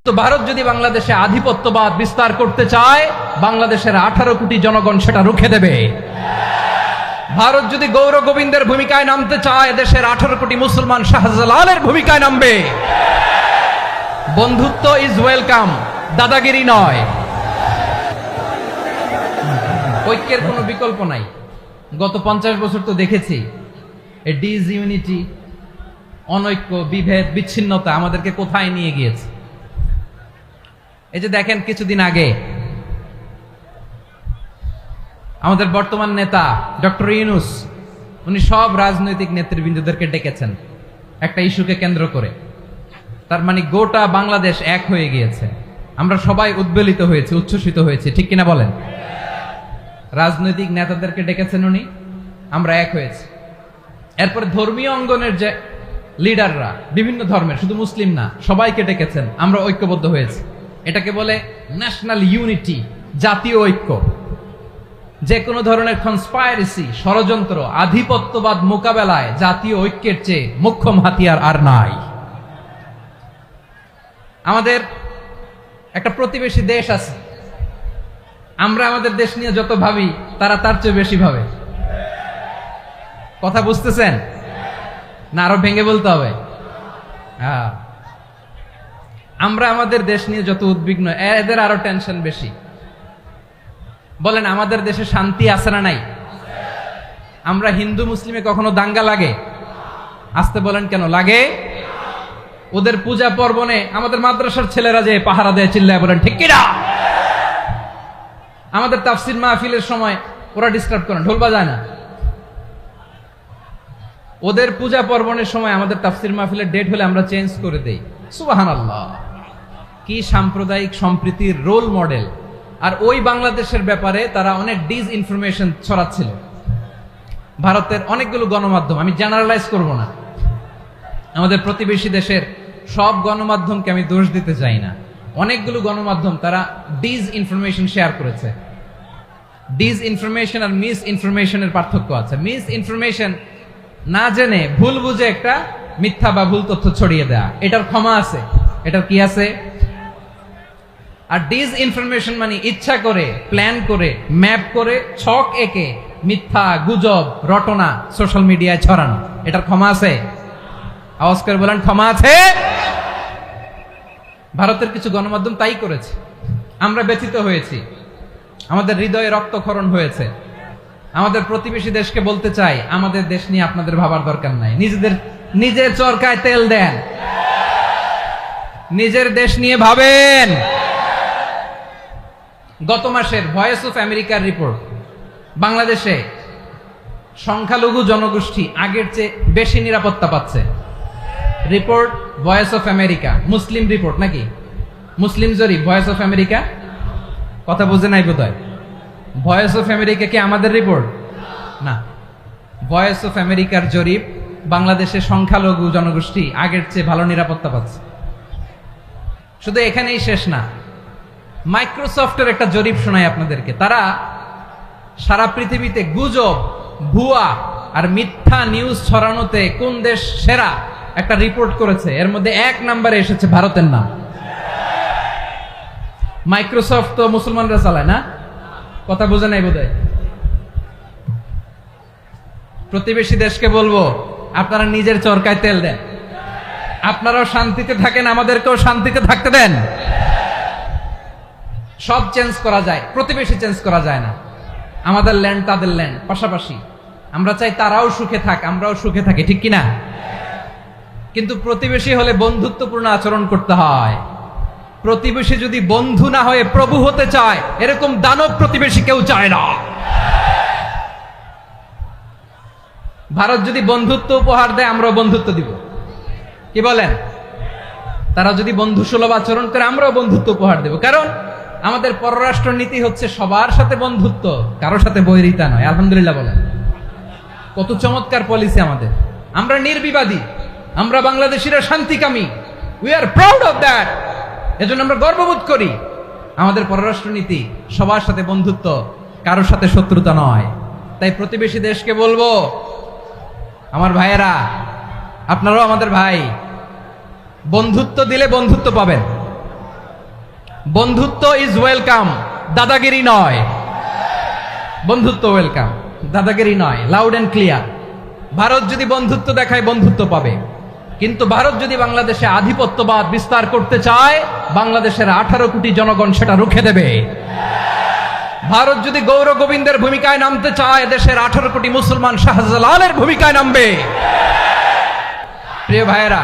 তো ভারত যদি বাংলাদেশে আধিপত্যবাদ বিস্তার করতে চায়, বাংলাদেশের 18 কোটি জনগণ সেটা রুখে দেবে। ভারত যদি গৌর গোবিন্দের ভূমিকায় নামতে চায়, দেশের 18 কোটি মুসলমান শাহজালালের ভূমিকায় নামবে। বন্ধুত্ব ইজ ওয়েলকাম, দাদাগিরি নয়। ঐক্যের কোনো বিকল্প নাই। গত 50 বছর তো দেখেছি এই ডিসইউনিটি, অনৈক্য, বিভেদ, বিচ্ছিন্নতা আমাদেরকে কোথায় নিয়ে গিয়েছে। এই যে দেখেন, কিছুদিন আগে আমাদের বর্তমান নেতা ডক্টর ইউনূস, উনি সব রাজনৈতিক নেতৃবৃন্দদেরকে ডেকেছেন একটা ইস্যুকে কেন্দ্র করে। তার মানে গোটা বাংলাদেশ এক হয়ে গিয়েছে। আমরা সবাই উদ্বেলিত হয়েছি, উচ্ছ্বসিত হয়েছি, ঠিক কিনা বলেন? রাজনৈতিক নেতাদেরকে ডেকেছেন উনি, আমরা এক হয়েছি। এরপরে ধর্মীয় অঙ্গনের যে লিডাররা, বিভিন্ন ধর্মের, শুধু মুসলিম না, সবাইকে ডেকেছেন, আমরা ঐক্যবদ্ধ হয়েছি। এটাকে বলে ন্যাশনাল ইউনিটি, জাতীয় ঐক্য। যে কোনো ধরনের কনস্পাইরেসি, ষড়যন্ত্র, আধিপত্যবাদ মোকাবেলায় জাতীয় ঐক্যের চেয়ে মোক্ষম হাতিয়ার আর নাই। আমাদের একটা প্রতিবেশী দেশ আছে, আমরা আমাদের দেশ নিয়ে যত ভাবি, তারা তার চেয়ে বেশি ভাবে। কথা বুঝতেছেন না? আরো ভেঙে বলতে হবে। হ্যাঁ, আমরা আমাদের দেশ নিয়ে যত উদ্বিগ্ন, এদের আরো টেনশন বেশি। বলেন, আমাদের দেশে শান্তি আছে না নাই? আমরা হিন্দু মুসলিমে কখনো দাঙ্গা লাগে? আসতে বলেন, কেন লাগে? ওদের পূজা পর্বণে আমাদের মাদ্রাসার ছেলেরা যে পাহারা দেয়, চিল্লায় বলেন ঠিক কিনা? আমাদের তাফসির মাহফিলের সময় ওরা ডিস্টার্ব করেন, ঢোল বাজায় না। ওদের পূজা পর্বণের সময় আমাদের তাফসির মাহফিলের ডেট হলে আমরা চেঞ্জ করে দেই। সুবহানাল্লাহ, কি সাম্প্রদায়িক সম্প্রীতির রোল মডেল। আর ওই বাংলাদেশের ব্যাপারে তারা অনেক ডিসইনফরমেশন ছড়াচ্ছিল। ভারতের অনেকগুলো গণমাধ্যম, আমি জেনারেলাইজ করব না, আমাদের প্রতিবেশী দেশের সব গণমাধ্যমকে আমি দোষ দিতে চাই না। অনেকগুলো গণমাধ্যম তারা ডিসইনফরমেশন শেয়ার করেছে। ডিসইনফরমেশন আর মিস ইনফরমেশনের পার্থক্য আছে। মিস ইনফরমেশন না জেনে ভুল বুঝে একটা মিথ্যা বা ভুল তথ্য ছড়িয়ে দেয়া, এটার ক্ষমা আছে, এটার কি আছে। আর ডিসইনফরমেশন মানে ইচ্ছা করে, প্ল্যান করে, ম্যাপ করে, ছক এঁকে মিথ্যা, গুজব, রটনা সোশ্যাল মিডিয়ায় ছড়ানো, এটার ক্ষমা আছে? আওয়াজ করে বলেন, ক্ষমা আছে? ভারতের কিছু গণমাধ্যম তাই করেছে। আমরা ব্যথিত হয়েছি, আমাদের হৃদয়ে রক্তক্ষরণ হয়েছে। আমাদের প্রতিবেশী দেশকে বলতে চাই, আমাদের দেশ নিয়ে আপনাদের ভাবার দরকার নাই। নিজের চরকায় তেল দেন, নিজের দেশ নিয়ে ভাবেন। গত মাসের ভয়েস অফ আমেরিকার রিপোর্ট, বাংলাদেশে সংখ্যালঘু জনগোষ্ঠী আগের চেয়ে বেশি নিরাপত্তা পাচ্ছে। Report voice of America, Muslim report নাকি? মুসলিম জরিপ, ভয়েস অফ আমেরিকা। কথা বুঝে নাই বোধহয়। ভয়েস অফ আমেরিকা কি আমাদের রিপোর্ট? না, ভয়েস অফ আমেরিকার জরিপ, বাংলাদেশের সংখ্যালঘু জনগোষ্ঠী আগের চেয়ে ভালো নিরাপত্তা পাচ্ছে। শুধু এখানেই শেষ না, মাইক্রোসফটের একটা জরিপ শোনাই আপনাদেরকে। তারা সারা পৃথিবীতে গুজব, ভুয়া আর মিথ্যা নিউজ ছড়ানোতে কোন দেশ সেরা একটা রিপোর্ট করেছে। এর মধ্যে 1 নম্বরে এসেছে ভারতের নাম। মাইক্রোসফট তো মুসলমানরা চালায় না? কথা বোঝে নাই বোধহয়। প্রতিবেশী দেশকে বলবো, আপনারা নিজের চরকায় তেল দেন, আপনারাও শান্তিতে থাকেন, আমাদেরকেও শান্তিতে থাকতে দেন। সব চেঞ্জ করা যায়, প্রতিবেশী চেঞ্জ করা যায় না। আমাদের ল্যান্ড তাদের ল্যান্ড, পাশাপাশি। আমরা চাই তারাও সুখে থাক, আমরাও সুখে থাকি, ঠিক কিনা? কিন্তু প্রতিবেশী হলে বন্ধুত্বপূর্ণ আচরণ করতে হয়। প্রতিবেশী যদি বন্ধু না হয়ে প্রভু হতে চায়, এরকম দানব প্রতিবেশী কেউ চায় না। ভারত যদি বন্ধুত্ব উপহার দেয়, আমরাও বন্ধুত্ব দিব। কি বলেন? তারা যদি বন্ধু সুলভ আচরণ করে, আমরাও বন্ধুত্ব উপহার দেব। কারণ আমাদের পররাষ্ট্র নীতি হচ্ছে সবার সাথে বন্ধুত্ব, কারোর সাথে বৈরিতা নয়। আলহামদুলিল্লাহ বলেন, কত চমৎকার পলিসি আমাদের। আমরা নির্বিবাদী, আমরা বাংলাদেশিরা শান্তিকামী। We are proud of that. এজন্য আমরা গর্ববোধ করি। আমাদের পররাষ্ট্র নীতি সবার সাথে বন্ধুত্ব, কারোর সাথে শত্রুতা নয়। তাই প্রতিবেশী দেশকে বলবো, আমার ভাইয়েরা, আপনারাও আমাদের ভাই, বন্ধুত্ব দিলে বন্ধুত্ব পাবেন। বন্ধুত্ব ইজ ওয়েলকাম, দাদাগিরি নয়। বন্ধুত্ব ওয়েলকাম, দাদাগিরি নয়, লাউড এন্ড ক্লিয়ার। ভারত যদি বন্ধুত্ব দেখায় বন্ধুত্ব পাবে, কিন্তু ভারত যদি বাংলাদেশে আধিপত্যবাদ বিস্তার করতে চায়, বাংলাদেশের 18 কোটি জনগণ সেটা রুখে দেবে। ভারত যদি গৌর গোবিন্দের ভূমিকায় নামতে চায়, দেশের 18 কোটি মুসলমান শাহজালালের ভূমিকায় নামবে। প্রিয় ভাইয়েরা,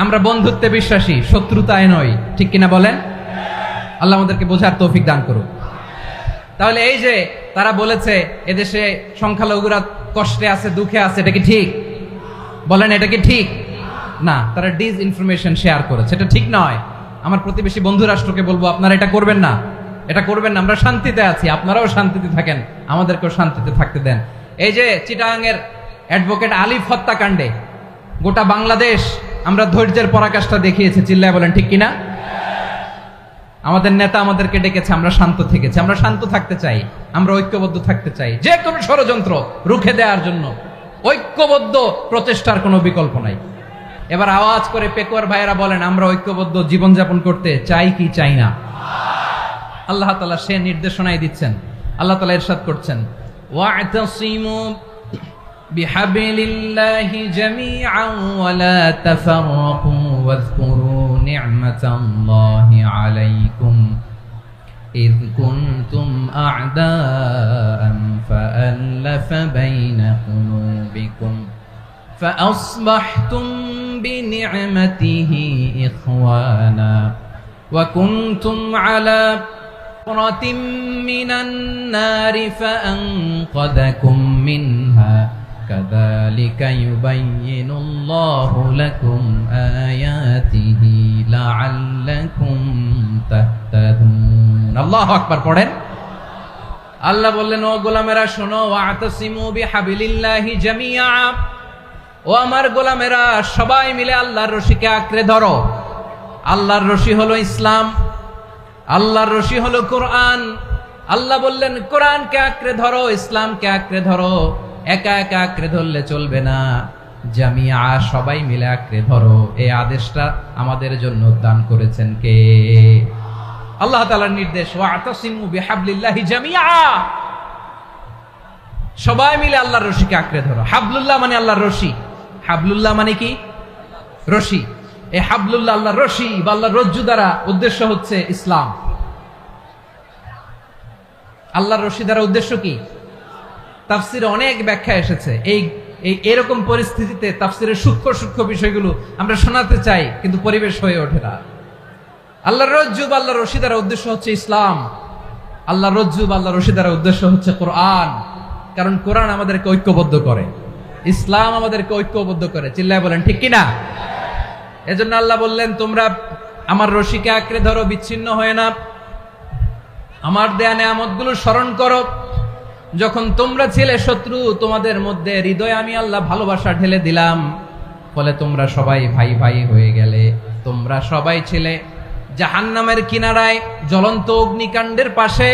আমরা বন্ধুত্বে বিশ্বাসী, শত্রুতায় নয়, ঠিক কিনা বলেন? আল্লাহ আমাদেরকে বোঝার তৌফিক দান করুক। তাহলে এই যে তারা বলেছে এদেশে সংখ্যালঘুরা কষ্টে আছে, দুঃখে আছে, এটা কি ঠিক? বলেন, এটা কি ঠিক? না, তারা ডিস ইনফরমেশন শেয়ার করেছে, এটা ঠিক নয়। আমার প্রতিবেশী বন্ধু রাষ্ট্রকে বলবো, আপনারা এটা করবেন না, এটা করবেন না। আমরা শান্তিতে আছি, আপনারাও শান্তিতে থাকেন, আমাদেরকেও শান্তিতে থাকতে দেন। এই যে চিটাগাংয়ের অ্যাডভোকেট আলিফ হত্যাকাণ্ডে গোটা বাংলাদেশ আমরা ধৈর্যের পরাকাষ্ঠা দেখিয়েছে, চিল্লায় বলেন ঠিক কিনা? আমাদের নেতা আমাদেরকে ডেকেছে, আমরা শান্ত থেকেছি। আমরা শান্ত থাকতে চাই, আমরা ঐক্যবদ্ধ থাকতে চাই। যে কোনো ষড়যন্ত্র রুখে দেওয়ার জন্য ঐক্যবদ্ধ প্রচেষ্টার কোনো বিকল্প নাই। এবার আওয়াজ করে পেকুয়ার ভাইয়েরা বলেন, আমরা ঐক্যবদ্ধ জীবনযাপন করতে চাই কি চাই না? আল্লাহ তাআলা সে নির্দেশনাই দিচ্ছেন। আল্লাহ তাআলা ইরশাদ করছেন, ওয়া'তাসিমু বিহাবলিল্লাহি জামিআন ওয়া লা তাফাররাকু ওয়াযকুরু নি'মাতাল্লাহি আলাইকুম إذ كنتم أعداء فألف بين قلوبكم فأصبحتم بنعمته إخوانا وكنتم على حفرة من النار فأنقذكم منها كذلك يبين الله لكم آياته لعلكم تهتدون الله أكبر পড়েন। আল্লাহ বললেন, ও গোলামেরা শোনো, ওয়াতাসিমু বিহাবিলিল্লাহি জামিআ, ও আমার গোলামেরা সবাই মিলে আল্লাহর রশিকে আঁকড়ে ধরো। আল্লাহর রশি হলো ইসলাম, আল্লাহর রশি হলো কোরআন। আল্লাহ বললেন, কোরআনকে আঁকড়ে ধরো, ইসলামকে আঁকড়ে ধরো। একা একা আঁকড়ে ধরলে চলবে না, জামিআ, সবাই মিলে আঁকড়ে ধরো। এই আদেশটা আমাদের জন্য দান করেছেন কে? আল্লাহ তাআলার নির্দেশ, ওয়াতাসিমু বিহাবলিল্লাহি জামিআ, সবাই মিলে আল্লাহর রশিকে আঁকড়ে ধরো। হাবলুল্লাহ মানে আল্লাহর রশি। হাবলুল্লাহ মানে কি? রশি। এই হাবলুল্লাহ আল্লাহর রশি বা আল্লাহর রজ্জু দ্বারা উদ্দেশ্য হচ্ছে ইসলাম। আল্লাহর রশি দ্বারা উদ্দেশ্য কি? তাফসিরে অনেক ব্যাখ্যা এসেছে। এরকম পরিস্থিতিতে তাফসিরের সূক্ষ্ম সূক্ষ্ম বিষয়গুলো আমরা শোনাতে চাই, কিন্তু পরিবেশ হয়ে ওঠে না। আল্লাহর রজ্জু বা আল্লাহর রশি দ্বারা উদ্দেশ্য হচ্ছে ইসলাম। আল্লাহর রজ্জু বা আল্লাহর রশি দ্বারা উদ্দেশ্য হচ্ছে কোরআন, কারণ কোরআন আমাদেরকে ঐক্যবদ্ধ করে, ইসলাম আমাদেরকে ঐক্যবদ্ধ করে। চিল্লায় বলেন ঠিক কিনা? এজন্য আল্লাহ বললেন, তোমরা আমার রশিকে আঁকড়ে ধরো, বিচ্ছিন্ন হয়ে না। আমার দেয়া নেয়ামতগুলো স্মরণ করো। যখন তোমরা ছিলে শত্রু, তোমাদের মধ্যে হৃদয়ে আমি আল্লাহ ভালোবাসা ঢেলে দিলাম, ফলে তোমরা সবাই ভাই ভাই হয়ে গেলে। তোমরা সবাই ছিলে জাহান্নামের কিনারায়, জ্বলন্ত অগ্নিকাণ্ডের পাশে।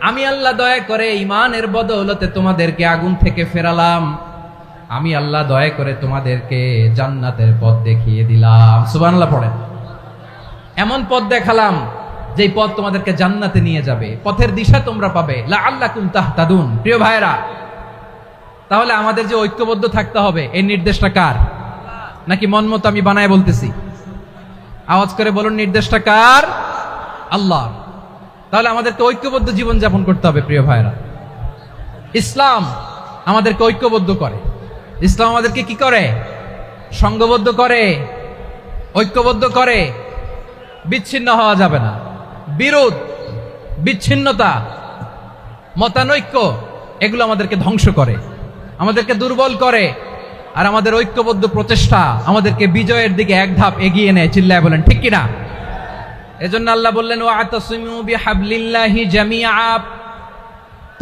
আমি আল্লাহ দয়া করে ঈমানের বদৌলতে তোমাদেরকে আগুন থেকে ফেরালাম। আমি আল্লাহ দয়া করে তোমাদেরকে জান্নাতের পথ দেখিয়ে দিলাম। সুবহানাল্লাহ পড়েন। এমন পথ দেখালাম যেই পথ তোমাদেরকে জান্নাতে নিয়ে যাবে, পথের দিশা তোমরা পাবে। লাআল্লাকুম তাহতাদুন। প্রিয় ভাইরা, তাহলে আমাদের যে ঐক্যবদ্ধ থাকতে হবে, এই নির্দেশটা কার? নাকি মন মতো আমি বানায় বলতেছি? আওয়াজ করে বলুন, নির্দেশটা কার? আল্লাহ। তাহলে আমাদেরকে ঐক্যবদ্ধ জীবন যাপন করতে হবে। প্রিয় ভাইরা, ইসলাম আমাদেরকে ঐক্যবদ্ধ করে। ইসলাম আমাদেরকে কি করে? সংঘবদ্ধ করে, ঐক্যবদ্ধ করে। বিচ্ছিন্ন হওয়া যাবে না। বিরোধ, বিচ্ছিন্নতা, মতানৈক্য, এগুলো আমাদেরকে ধ্বংস করে, আমাদেরকে দুর্বল করে। আর আমাদের ঐক্যবদ্ধ প্রচেষ্টা আমাদেরকে বিজয়ের দিকে এক ধাপ এগিয়ে নেয়। চিল্লায় বলেন ঠিক কিনা? এজন্য আল্লাহ বললেন, ওয়াতাসিমু বিহাবলিল্লাহি জামিআ,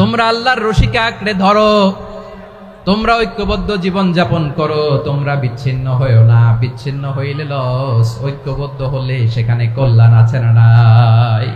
তোমরা আল্লাহর রশিকে আঁকড়ে ধরো, তোমরা ঐক্যবদ্ধ জীবন যাপন করো, তোমরা বিচ্ছিন্ন হয়েও না। বিচ্ছিন্ন হইলে লস, ঐক্যবদ্ধ হলে সেখানে কল্যাণ আছে না নাই?